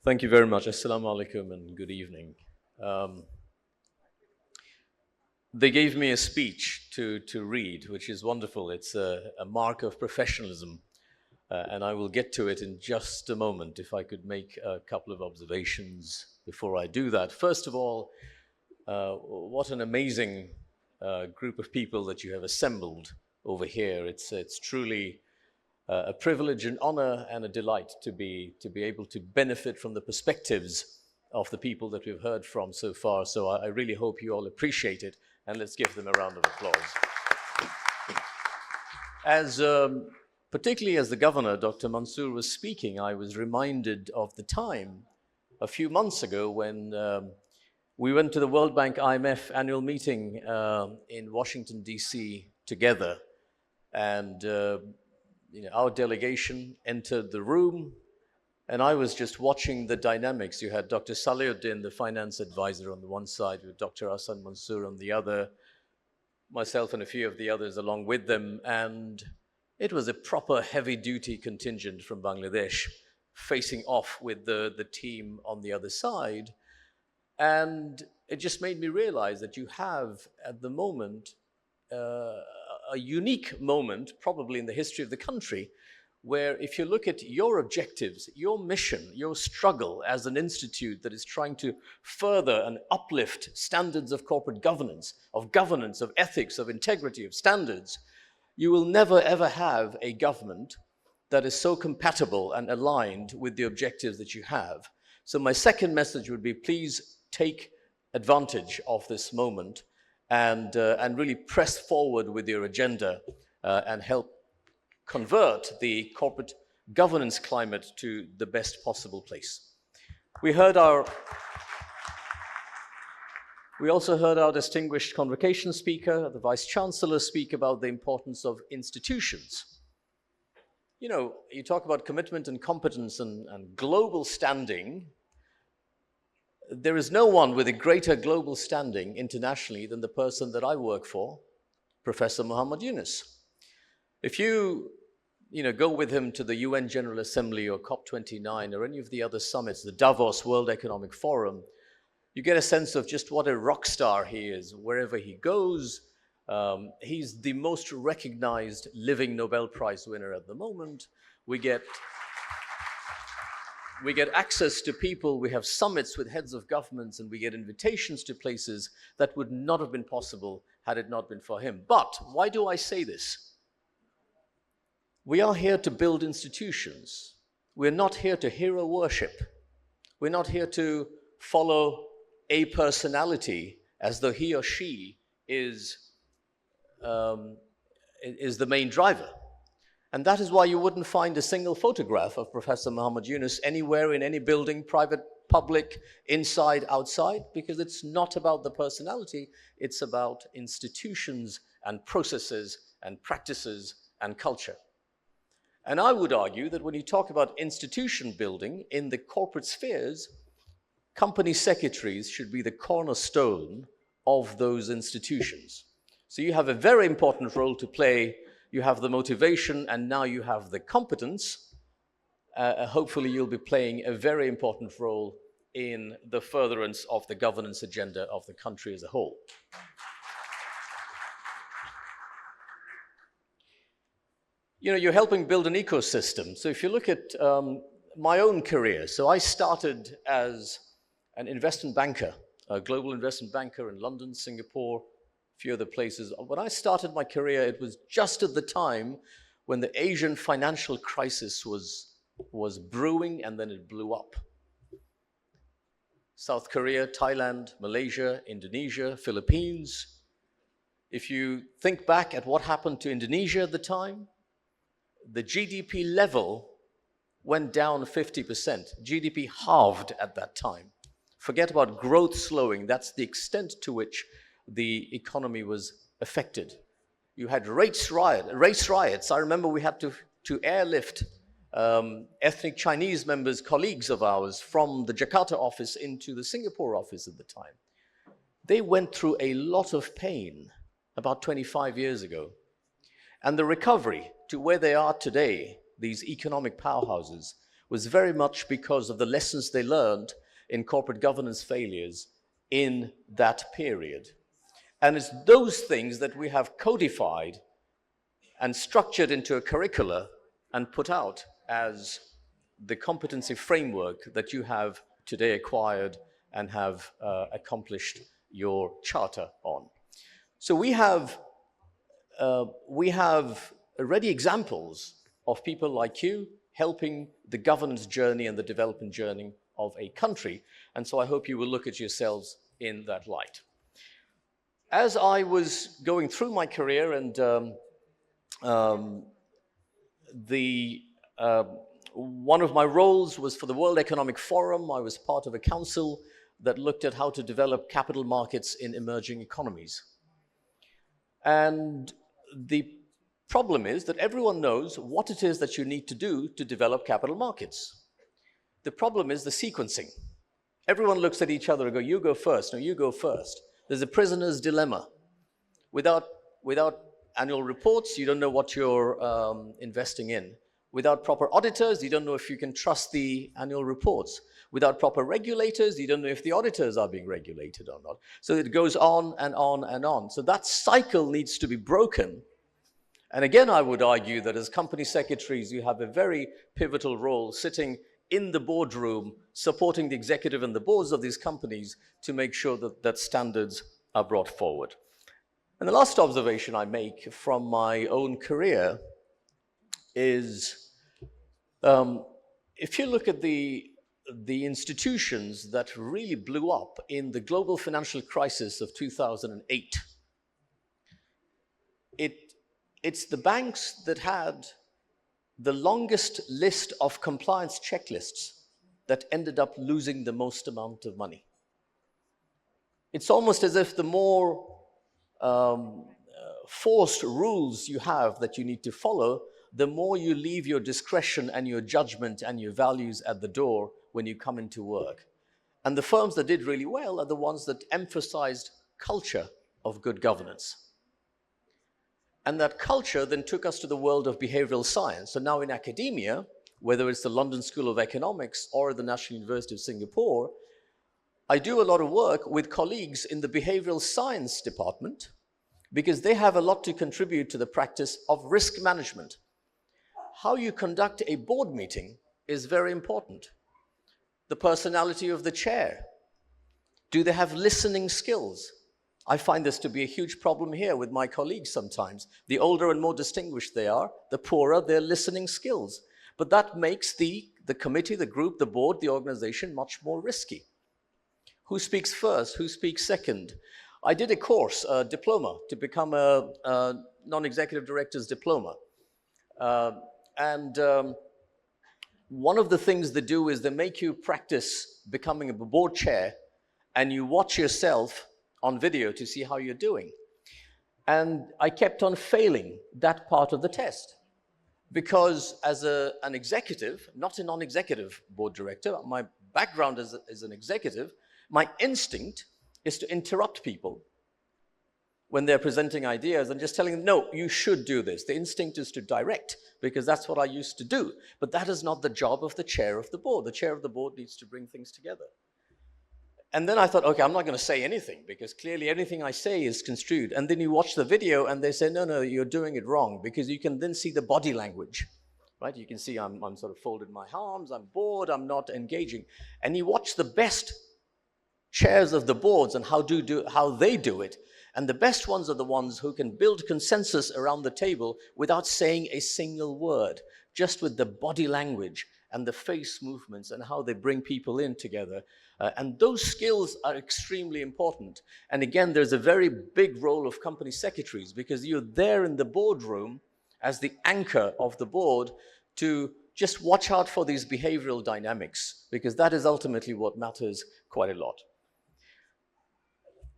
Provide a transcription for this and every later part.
Thank you very much. Assalamu alaikum and good evening. They gave me a speech to read, which is wonderful. It's a mark of professionalism, and I will get to it in just a moment. If I could make a couple of observations before I do that. First of all, what an amazing group of people that you have assembled over here. It's truly a privilege and honor and a delight to be able to benefit from the perspectives of the people that we've heard from so far. So I really hope you all appreciate it, and let's give them a round of applause. Particularly as the governor, Dr. Mansour, was speaking, I was reminded of the time a few months ago when we went to the World Bank IMF annual meeting in Washington, D.C. together, and our delegation entered the room, and I was just watching the dynamics. You had Dr. Salehuddin, the finance advisor, on the one side, with Dr. Hassan Mansour on the other, myself and a few of the others along with them, and it was a proper heavy-duty contingent from Bangladesh facing off with the team on the other side. And it just made me realize that you have, at the moment, a unique moment, probably in the history of the country, where if you look at your objectives, your mission, your struggle as an institute that is trying to further and uplift standards of corporate governance, of ethics, of integrity, of standards, you will never ever have a government that is so compatible and aligned with the objectives that you have. So my second message would be, please take advantage of this moment and really press forward with your agenda and help convert the corporate governance climate to the best possible place. We also heard our distinguished convocation speaker, the Vice Chancellor, speak about the importance of institutions. You know, you talk about commitment and competence and global standing. There is no one with a greater global standing internationally than the person that I work for, Professor Muhammad Yunus. If you go with him to the UN General Assembly or COP29 or any of the other summits, the Davos World Economic Forum, you get a sense of just what a rock star he is. Wherever he goes, he's the most recognized living Nobel Prize winner at the moment. We get access to people, we have summits with heads of governments, and we get invitations to places that would not have been possible had it not been for him. But why do I say this? We are here to build institutions. We're not here to hero worship. We're not here to follow a personality as though he or she is the main driver. And that is why you wouldn't find a single photograph of Professor Muhammad Yunus anywhere in any building, private, public, inside, outside, because it's not about the personality, it's about institutions and processes and practices and culture. And I would argue that when you talk about institution building in the corporate spheres, company secretaries should be the cornerstone of those institutions. So you have a very important role to play. You have the motivation, and now you have the competence. Hopefully you'll be playing a very important role in the furtherance of the governance agenda of the country as a whole. You're helping build an ecosystem. So if you look at my own career, so I started as an investment banker, a global investment banker in London, Singapore, few other places. When I started my career, it was just at the time when the Asian financial crisis was brewing, and then it blew up. South Korea, Thailand, Malaysia, Indonesia, Philippines. If you think back at what happened to Indonesia at the time, the GDP level went down 50%. GDP halved at that time. Forget about growth slowing. That's the extent to which the economy was affected. You had race riots. I remember we had to airlift ethnic Chinese members, colleagues of ours, from the Jakarta office into the Singapore office at the time. They went through a lot of pain about 25 years ago. And the recovery to where they are today, these economic powerhouses, was very much because of the lessons they learned in corporate governance failures in that period. And it's those things that we have codified and structured into a curricula and put out as the competency framework that you have today acquired and have accomplished your charter on. So we have already examples of people like you helping the governance journey and the development journey of a country. And so I hope you will look at yourselves in that light. As I was going through my career, and one of my roles was for the World Economic Forum. I was part of a council that looked at how to develop capital markets in emerging economies. And the problem is that everyone knows what it is that you need to do to develop capital markets. The problem is the sequencing. Everyone looks at each other and go, you go first, no, you go first. There's a prisoner's dilemma. Without annual reports, you don't know what you're investing in. Without proper auditors, you don't know if you can trust the annual reports. Without proper regulators, you don't know if the auditors are being regulated or not. So it goes on and on and on. So that cycle needs to be broken. And again, I would argue that as company secretaries, you have a very pivotal role sitting in the boardroom, supporting the executive and the boards of these companies to make sure that standards are brought forward. And the last observation I make from my own career is, if you look at the institutions that really blew up in the global financial crisis of 2008, it's the banks that had the longest list of compliance checklists that ended up losing the most amount of money. It's almost as if the more forced rules you have that you need to follow, the more you leave your discretion and your judgment and your values at the door when you come into work. And the firms that did really well are the ones that emphasized culture of good governance. And that culture then took us to the world of behavioral science. So now in academia, whether it's the London School of Economics or the National University of Singapore, I do a lot of work with colleagues in the behavioral science department because they have a lot to contribute to the practice of risk management. How you conduct a board meeting is very important. The personality of the chair. Do they have listening skills? I find this to be a huge problem here with my colleagues sometimes. The older and more distinguished they are, the poorer their listening skills. But that makes the committee, the group, the board, the organization much more risky. Who speaks first? Who speaks second? I did a course, a diploma, to become a non-executive director's diploma. One of the things they do is they make you practice becoming a board chair, and you watch yourself on video to see how you're doing. And I kept on failing that part of the test because as an executive, not a non-executive board director, my background as an executive, my instinct is to interrupt people when they're presenting ideas and just telling them, no, you should do this. The instinct is to direct because that's what I used to do. But that is not the job of the chair of the board. The chair of the board needs to bring things together. And then I thought, okay, I'm not going to say anything because clearly anything I say is construed. And then you watch the video and they say, no, no, you're doing it wrong, because you can then see the body language, right? You can see I'm sort of folded my arms, I'm bored, I'm not engaging. And you watch the best chairs of the boards and how they do it. And the best ones are the ones who can build consensus around the table without saying a single word, just with the body language and the face movements and how they bring people in together. And those skills are extremely important. And again, there's a very big role of company secretaries because you're there in the boardroom as the anchor of the board to just watch out for these behavioral dynamics, because that is ultimately what matters quite a lot.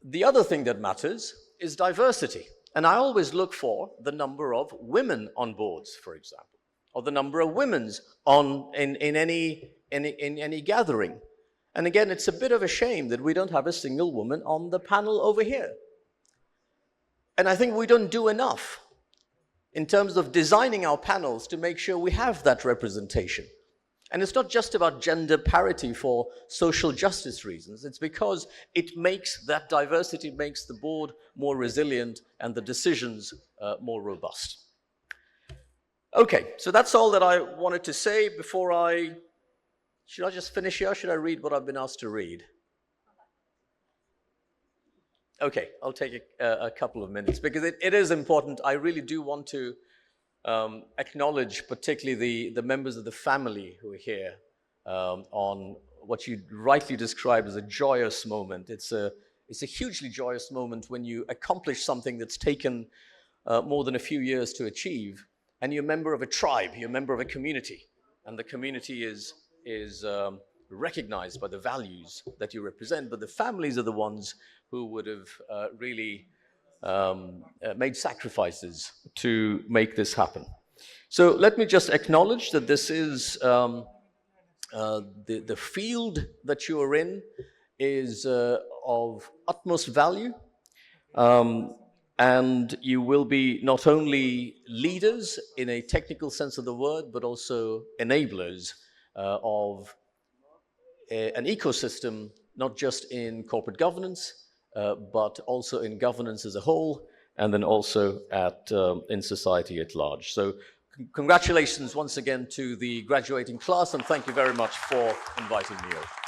The other thing that matters is diversity. And I always look for the number of women on boards, for example, or the number of women in any gathering. And again, it's a bit of a shame that we don't have a single woman on the panel over here. And I think we don't do enough in terms of designing our panels to make sure we have that representation. And it's not just about gender parity for social justice reasons. It's because it makes that diversity, makes the board more resilient and the decisions more robust. Okay, so that's all that I wanted to say before should I just finish here or should I read what I've been asked to read? Okay, I'll take a couple of minutes because it is important. I really do want to acknowledge particularly the members of the family who are here on what you rightly described as a joyous moment. It's a hugely joyous moment when you accomplish something that's taken more than a few years to achieve, and you're a member of a tribe, you're a member of a community, and the community is recognized by the values that you represent, but the families are the ones who would have really made sacrifices to make this happen. So let me just acknowledge that this is the field that you are in is of utmost value, and you will be not only leaders in a technical sense of the word, but also enablers of an ecosystem, not just in corporate governance, but also in governance as a whole, and then also in society at large. So congratulations once again to the graduating class, and thank you very much for inviting me over.